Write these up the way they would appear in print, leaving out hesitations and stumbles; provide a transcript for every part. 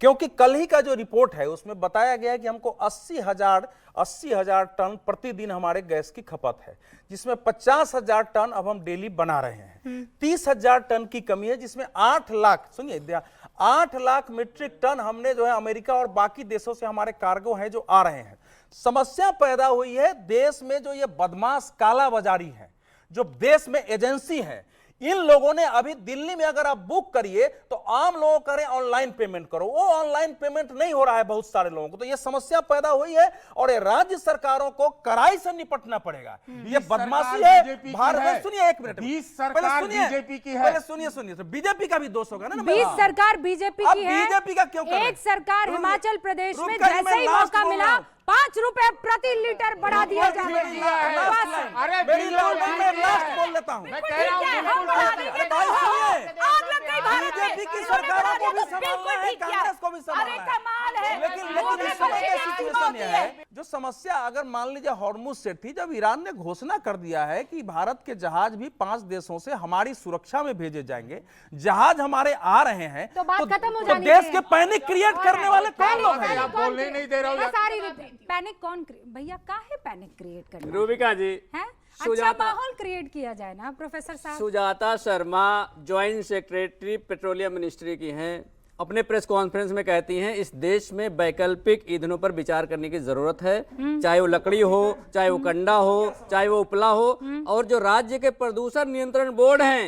क्योंकि कल ही का जो रिपोर्ट है उसमें बताया गया है कि हमको 80,000 टन प्रतिदिन हमारे गैस की खपत है, जिसमें 50,000 टन अब हम डेली बना रहे हैं। 30,000 टन की कमी है, जिसमें 8 लाख, सुनिए, 8 लाख मीट्रिक टन हमने जो है अमेरिका और बाकी देशों से हमारे कार्गो हैं जो आ रहे हैं। समस्या पैदा हुई है देश में जो ये बदमाश कालाबाजारी है, जो देश में एजेंसी है, इन लोगों ने अभी दिल्ली में अगर आप बुक करिए तो आम लोगों करें ऑनलाइन पेमेंट करो, वो ऑनलाइन पेमेंट नहीं हो रहा है बहुत सारे लोगों को। तो ये समस्या पैदा हुई है और ये राज्य सरकारों को कड़ाई से निपटना पड़ेगा। ये बदमाशी है भारत में। सुनिए एक मिनट, सरकार बीजेपी की है। पहले सुनिए, तो बीजेपी का भी दोष होगा ना। 20 सरकार बीजेपी की है। बीजेपी का क्यों? एक सरकार हिमाचल प्रदेश में जैसे ही मौका मिला 5 रुपए प्रति लीटर बढ़ा दिया जा रहा है। अरे मेरी लास्ट बोल लेता हूँ। बीजेपी की सरकारों को भी संभालना है, कांग्रेस को भी संभालना है। लेकिन इस समय की सिचुएशन यह है, जो समस्या अगर मान लीजिए हॉर्मुज से थी, जब ईरान ने घोषणा कर दिया है कि भारत के जहाज भी 5 देशों से हमारी सुरक्षा में भेजे जाएंगे, जहाज हमारे आ रहे हैं, तो बात खत्म हो तो जानी देश के पैनिक क्रिएट करने वाले कौन लोग हैं? बोलने नहीं दे रहा हूँ। पैनिक कौन भैया काहे पैनिक क्रिएट करना? रूबिका जी है अच्छा माहौल क्रिएट किया जाए ना प्रोफेसर साहब। Sujata Sharma joint secretary petroleum ministry की हैं, अपने प्रेस कॉन्फ्रेंस में कहती हैं इस देश में वैकल्पिक ईंधनों पर विचार करने की जरूरत है, चाहे वो लकड़ी हो, चाहे वो कंडा हो, चाहे वो उपला हो। और जो राज्य के प्रदूषण नियंत्रण बोर्ड हैं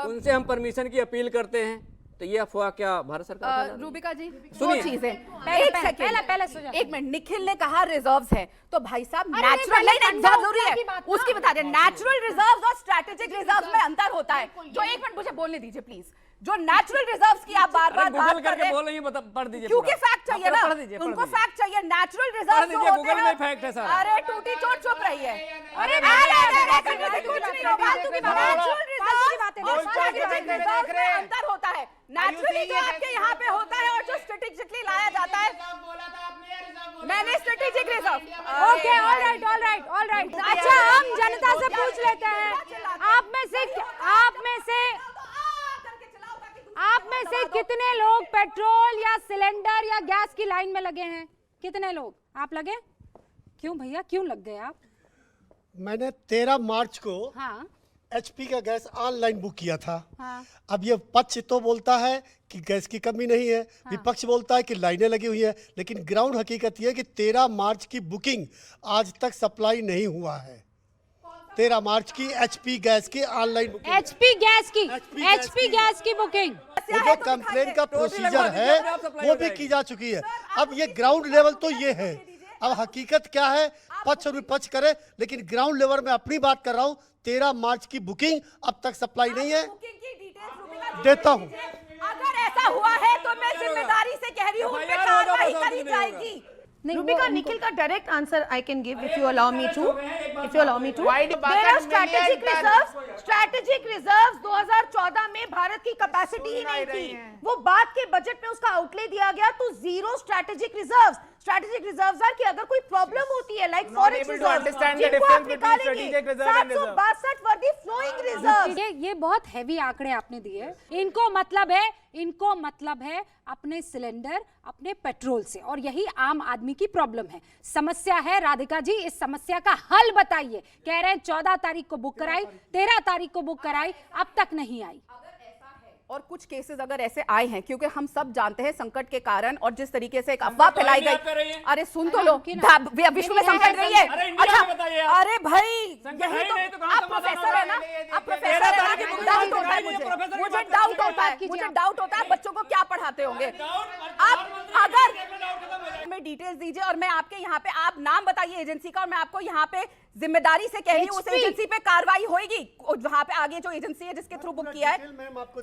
उनसे हम परमिशन की अपील करते हैं। तो ये अफवाह क्या भारत सरकार? रूबिका जी सुनिए, दो चीजें, एक मिनट। निखिल ने कहा रिजर्व्स हैं, तो भाई साहब नेचुरल नहीं जरूरी है उसकी बता दें। नेचुरल रिजर्व्स और स्ट्रैटेजिक रिजर्व्स में अंतर होता है। जो एक मिनट मुझे बोलने दीजिए प्लीज। जो नेचुरल रिजर्व्स की आप बार बार बात कर रहे हैं, बोल रही हैं, पढ़ दीजिए, क्योंकि फैक्ट चाहिए ना, उनको फैक्ट चाहिए। नेचुरल रिजर्व्स जो होते हैं, फैक्ट है सर। अरे टूटी चोट चुप रही है। अरे कुछ नहीं होगा, नेचुरल रिजर्व्स में अंतर होता है। नेचुरली जो आपके यहाँ पे होता है और जो स्ट्रेटेजिकली लाया जाता है, मैंने strategic reserve. Okay, all right. अच्छा हम जनता से पूछ लेते हैं, आप में से कितने लोग पेट्रोल या सिलेंडर या गैस की लाइन में लगे हैं? कितने लोग आप लगे? क्यों भैया, क्यों लग गए आप? मैंने 13 मार्च को हाँ HP का गैस ऑनलाइन बुक किया था। हाँ। अब ये पक्ष तो बोलता है कि गैस की कमी नहीं है, विपक्ष बोलता है कि लाइनें लगी हुई है, लेकिन ग्राउंड हकीकत ये है कि 13 मार्च की बुकिंग आज तक सप्लाई नहीं हुआ है। 13 मार्च की HP गैस की ऑनलाइन बुकिंग, HP गैस की बुकिंग, वो जो कंप्लेन का प्रोसीजर है वो भी की जा चुकी है। अब ये ग्राउंड लेवल तो ये है, अब हकीकत क्या है पक्ष और विपक्ष करे, लेकिन ग्राउंड लेवल में अपनी बात कर रहा हूँ। 13 मार्च की बुकिंग अब तक सप्लाई नहीं है, देता हूँ। अगर ऐसा हुआ है तो मैं जिम्मेदारी से कह रही हूँ कार्रवाई करी जाएगी। Rubika, Nikhil का direct answer I can give if you allow me to. There are strategic reserves 2014 में भारत की कैपेसिटी ही नहीं थी, वो बाद के बजट में उसका आउटले दिया गया, तो जीरो स्ट्रेटेजिक रिजर्व्स कि अगर कोई प्रॉब्लम होती है like forex reserves, 762 for the flowing reserves. ये बहुत हैवी आंकड़े आपने दिए। इनको मतलब है अपने सिलेंडर, अपने पेट्रोल से, और यही आम आदमी की प्रॉब्लम है, समस्या है। राधिका जी इस समस्या का हल बताइए। कह रहे हैं 14 तारीख को बुक कराई, 13 तारीख को बुक कराई, अब तक नहीं आई। और कुछ केसेस अगर ऐसे आए हैं, क्योंकि हम सब जानते हैं संकट के कारण और जिस तरीके से एक अफवाह फैलाई गई। अरे सुन तो लो, विश्व में संकट रही है। अच्छा, अरे भाई यही तो आप प्रोफेसर है ना, आप प्रोफेसर है ना, डाउट होता है मुझे डाउट होता है बच्चों को क्या पढ़ाते होंगे आप। अगर मैं डिटेल्स दीजिए और मैं आपके यहाँ पे, आप नाम बताइए एजेंसी का, और मैं आपको यहाँ पे जिम्मेदारी से कह रही हूँ उस एजेंसी पे कार्रवाई होगी। वहाँ पे आगे जो एजेंसी है जिसके थ्रू बुक किया है,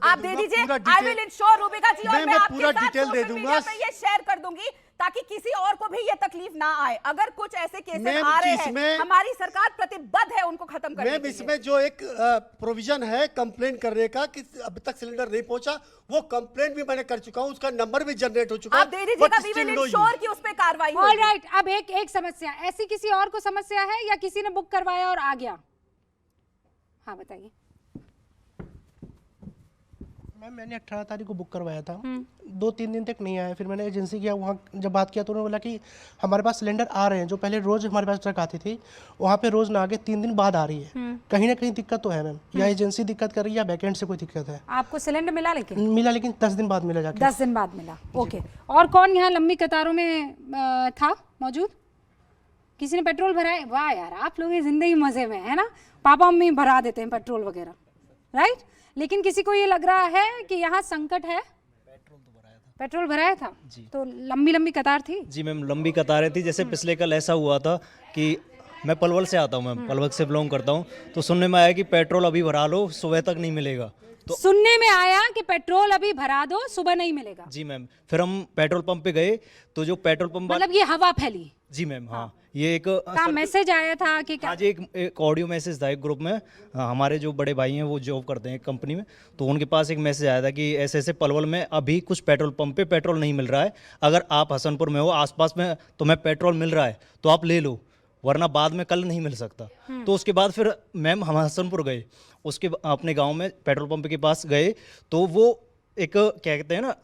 आप दे दीजिए। आई विल इंश्योर रूबिका जी, और मैं आपके साथ सोशल मीडिया पे ये शेयर कर दूंगी ताकि किसी और को भी ये तकलीफ ना आए। अगर कुछ ऐसे केसेस आ रहे हैं, हमारी सरकार प्रतिबद्ध है उनको खत्म करने के लिए। इसमें जो एक प्रोविजन है कंप्लेन करने का कि अब तक सिलेंडर नहीं पहुंचा, वो कंप्लेन भी मैंने कर चुका हूं, उसका नंबर भी जनरेट हो चुका है। आप दे दीजिएगा, वी विल इंश्योर कि उस पे कार्रवाई होगी। All right. अब एक समस्या ऐसी किसी और को समस्या है या किसी ने बुक करवाया और आ गया? हाँ बताइए। मैम मैंने 18 तारीख को बुक करवाया था, 2-3 दिन तक नहीं आया। फिर मैंने एजेंसी किया, वहाँ जब बात किया तो उन्होंने बोला कि हमारे पास सिलेंडर आ रहे हैं, जो पहले रोज हमारे पास ट्रक आती थी वहाँ पे रोज ना आके 3 दिन बाद आ रही है। कहीं ना कहीं दिक्कत तो है मैम, या एजेंसी दिक्कत कर रही है या बैकएंड से कोई दिक्कत है। आपको सिलेंडर मिला मिला, लेकिन 10 दिन बाद मिला जाके। 10 दिन बाद मिला, ओके। और कौन यहाँ लंबी कतारों में था मौजूद? किसी ने पेट्रोल भराया? वाह यार, आप लोग की जिंदगी मजे में है ना, पापा मम्मी भरा देते हैं पेट्रोल वगैरह, राइट। लेकिन किसी को ये लग रहा है कि यहाँ संकट है? पेट्रोल भराया था तो लंबी लंबी कतार थी? जी मैम, लंबी कतारें थी। जैसे पिछले कल ऐसा हुआ था कि मैं पलवल से आता हूँ मैम, पलवल से बिलोंग करता हूँ, तो सुनने में आया कि पेट्रोल अभी भरा लो, सुबह तक नहीं मिलेगा। तो सुनने में आया कि पेट्रोल अभी भरा दो, सुबह नहीं मिलेगा। जी मैम, फिर हम पेट्रोल पंप पे गए तो जो पेट्रोल पंप मतलब ये हवा फैली? जी मैम, हाँ, ये एक मैसेज आया था कि आज एक ऑडियो मैसेज था एक ग्रुप में। हमारे जो बड़े भाई हैं वो जॉब करते हैं कंपनी में, तो उनके पास एक मैसेज आया था कि ऐसे ऐसे पलवल में अभी कुछ पेट्रोल पंप पे पेट्रोल नहीं मिल रहा है, अगर आप हसनपुर में हो आसपास में तो मैं पेट्रोल मिल रहा है तो आप ले लो, वरना बाद में कल नहीं मिल सकता। तो उसके बाद फिर मैम हम हसनपुर गए, उसके अपने गाँव में पेट्रोल पंप के पास गए तो वो एक क्या कहते हैं ना,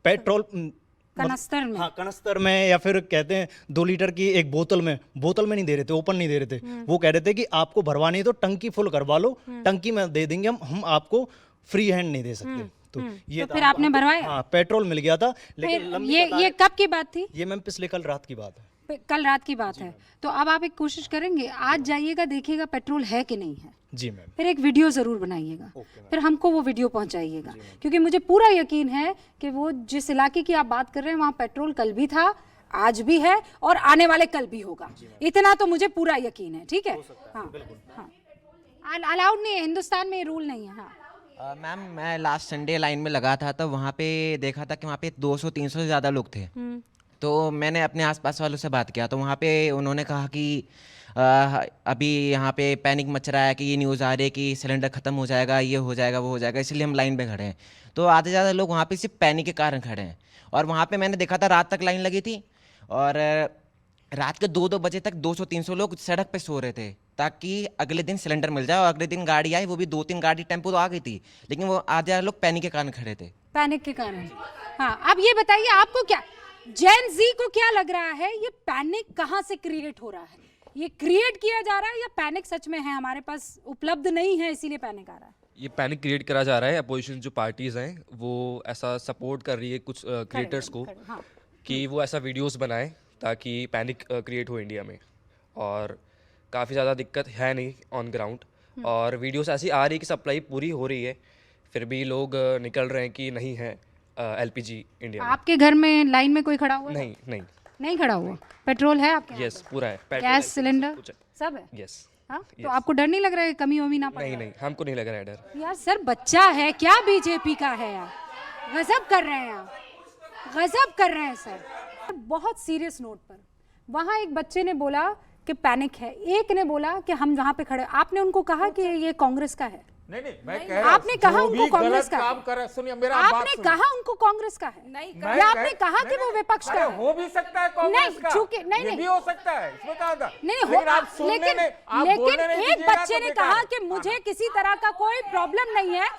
पेट्रोल कनस्तर में, हाँ कनस्तर में, या फिर कहते हैं 2 लीटर की एक बोतल में नहीं दे रहे थे, ओपन नहीं दे रहे थे। वो कह रहे थे कि आपको भरवानी है तो टंकी फुल करवा लो, टंकी में दे देंगे हम आपको फ्री हैंड नहीं दे सकते। तो ये तो फिर आपने भरवाया? हाँ, पेट्रोल मिल गया था। लेकिन ये कब की बात थी? ये मैम पिछले कल रात की बात है। कल रात की बात है। तो अब आप एक कोशिश करेंगे, आज जाइएगा देखिएगा पेट्रोल है कि नहीं है। जी मैम। फिर एक वीडियो जरूर बनाइएगा, फिर हमको वो वीडियो पहुंचाइएगा, क्योंकि मुझे पूरा यकीन है कि वो जिस इलाके की आप बात कर रहे हैं वहाँ पेट्रोल कल भी था, आज भी है और आने वाले कल भी होगा। इतना तो मुझे पूरा यकीन है, ठीक है। हाँ हाँ, अलाउड नहीं है, हिंदुस्तान में रूल नहीं है। हाँ मैम, मैं लास्ट संडे लाइन में लगा था तो वहाँ पे देखा था कि वहाँ पे 200-300 से ज़्यादा लोग थे। तो मैंने अपने आसपास वालों से बात किया तो वहाँ पे उन्होंने कहा कि अभी यहाँ पे पैनिक मच रहा है कि ये न्यूज़ आ रही है कि सिलेंडर ख़त्म हो जाएगा, ये हो जाएगा, वो हो जाएगा, इसलिए हम लाइन पे खड़े हैं। तो आधे से ज़्यादा लोग वहाँ पे सिर्फ पैनिक के कारण खड़े हैं। और वहाँ पे मैंने देखा था रात तक लाइन लगी थी और रात के 2-2 बजे तक 200-300 लोग सड़क पे सो रहे थे ताकि अगले दिन सिलेंडर मिल जाए। और अगले दिन गाड़ी आई, वो भी 2-3 गाड़ी टेम्पो तो आ गई थी, लेकिन वो आधे लोग पैनिक के कारण खड़े थे। पैनिक के कारण। हाँ, अब ये बताइए आपको क्या, जेन जी को क्या लग रहा है, ये पैनिक कहाँ से क्रिएट हो रहा है? ये क्रिएट किया जा रहा है या पैनिक सच में है, हमारे पास उपलब्ध नहीं है इसीलिए पैनिक आ रहा है? ये पैनिक क्रिएट करा जा रहा है। अपोजिशन जो पार्टीज हैं वो ऐसा सपोर्ट कर रही है कुछ क्रिएटर्स को हाँ। कि वो ऐसा वीडियोस बनाएं ताकि पैनिक क्रिएट हो इंडिया में। और काफ़ी ज़्यादा दिक्कत है नहीं ऑन ग्राउंड, और वीडियोस ऐसी आ रही है कि सप्लाई पूरी हो रही है, फिर भी लोग निकल रहे हैं कि नहीं है एलपीजी इंडिया में। आपके घर में लाइन में कोई खड़ा हुआ? नहीं खड़ा हुआ। पेट्रोल है आपके? यस, पूरा है। गैस सिलेंडर सब है? यस। हाँ, तो आपको डर नहीं लग रहा है कमी वमी ना पड़े? नहीं, हमको नहीं लग रहा है डर। यार सर, बच्चा है क्या बीजेपी का है यार, गजब कर रहे हैं आप, गजब कर रहे हैं सर। बहुत सीरियस नोट पर वहाँ एक बच्चे ने बोला कि पैनिक है, एक ने बोला कि हम वहाँ पे खड़े, आपने उनको कहा कि ये कांग्रेस का है? नहीं, मैं कह रहा हूं, आपने कहा उनको कांग्रेस का काम कर, सुनिए मेरा बात आपने सुनिए। कहा उनको कांग्रेस का है? नहीं, या आपने कहा कि वो विपक्ष का है? हो भी सकता है कांग्रेस का, चूंकि नहीं भी हो सकता है, इसमें कहा था। नहीं लेकिन आप सुनने लेकिन में, आप बोलने नहीं एक दीजिएगा बच्चे तो ने बेकार कहा है। कि मुझे किसी तरह का कोई प्रॉब्लम नहीं है,